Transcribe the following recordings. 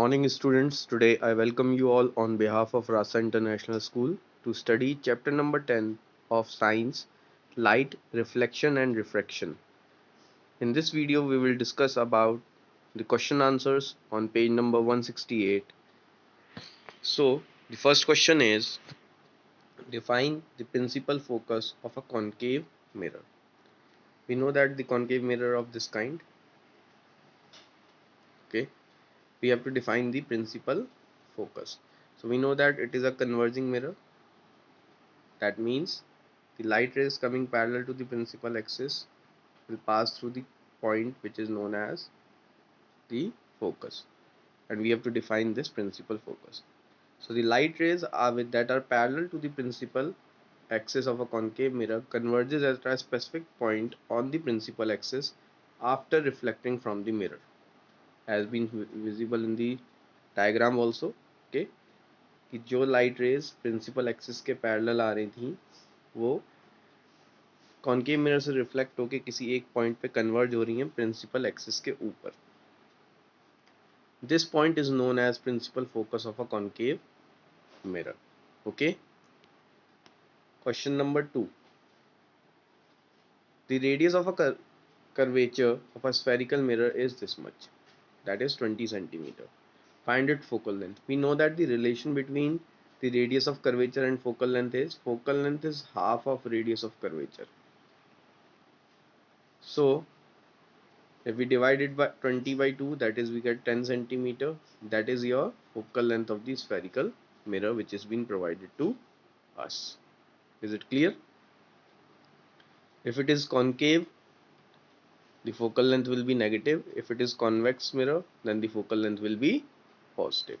Morning, students. Today I welcome you all on behalf of Rasa International School to study chapter number 10 of Science Light, Reflection and Refraction. In this video, we will discuss about the question answers on page number 168. So, the first question is define the principal focus of a concave mirror. We know that the concave mirror of this kind, okay, we have to define the principal focus. So, we know that it is a converging mirror. That means the light rays coming parallel to the principal axis will pass through the point which is known as the focus, and we have to define this principal focus. So the light rays that are parallel to the principal axis of a concave mirror converges at a specific point on the principal axis after reflecting from the mirror, has been visible in the diagram also. Okay, कि जो light rays principal axis के parallel आ रही थी वो concave mirror से reflect होकर किसी एक पॉइंट पे कन्वर्ज हो रही हैं प्रिंसिपल एक्सिस के ऊपर. This point is known as principal focus of a concave mirror. Okay, question number 2. The radius of a curvature of a spherical mirror is this much, that is 20 centimeter. Find its focal length. We know that the relation between the radius of curvature and focal length is half of radius of curvature. So if we divide it by 20 by 2, that is we get 10 centimeter. That is your focal length of the spherical mirror which has been provided to us. Is it clear? If it is concave, the focal length will be negative. If it is convex mirror, then the focal length will be positive.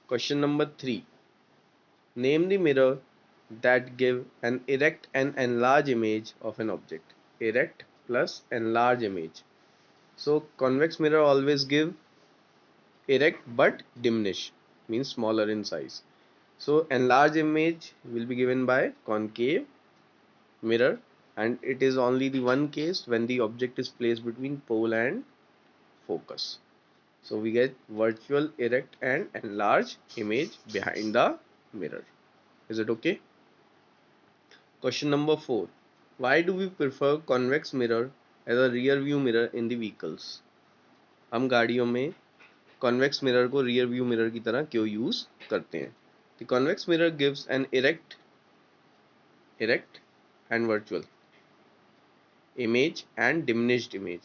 Question number 3. Name the mirror that give an erect and enlarged image of an object. Erect plus enlarged image. So convex mirror always give erect but diminish, means smaller in size. So enlarged image will be given by concave mirror, and it is only the one case when the object is placed between pole and focus. So we get virtual erect and enlarged image behind the mirror. Is it okay? Question number 4. Why do we prefer convex mirror as a rear view mirror in the vehicles? हम गाड़ियों में convex mirror को rear view mirror की तरह क्यों use करते हैं? The convex mirror gives an erect and virtual image and diminished image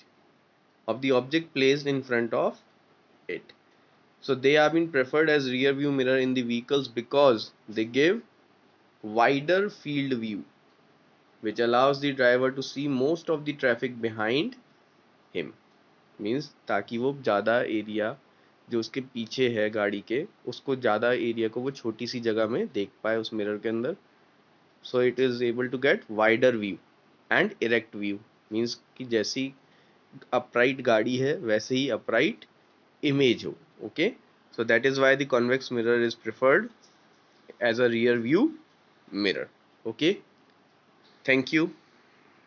of the object placed in front of it. So they have been preferred as rear view mirror in the vehicles because they give wider field view, which allows the driver to see most of the traffic behind him. Means ताकि वो ज़्यादा area जो उसके पीछे है गाड़ी के, उसको ज़्यादा एरिया को वो छोटी सी जगह में देख पाए उस मिरर के अंदर. So it is able to get wider view and erect view. Means कि जैसी upright गाड़ी है वैसे ही upright image हो. Okay, so that is why the convex mirror is preferred as a rear view mirror. Okay, thank you.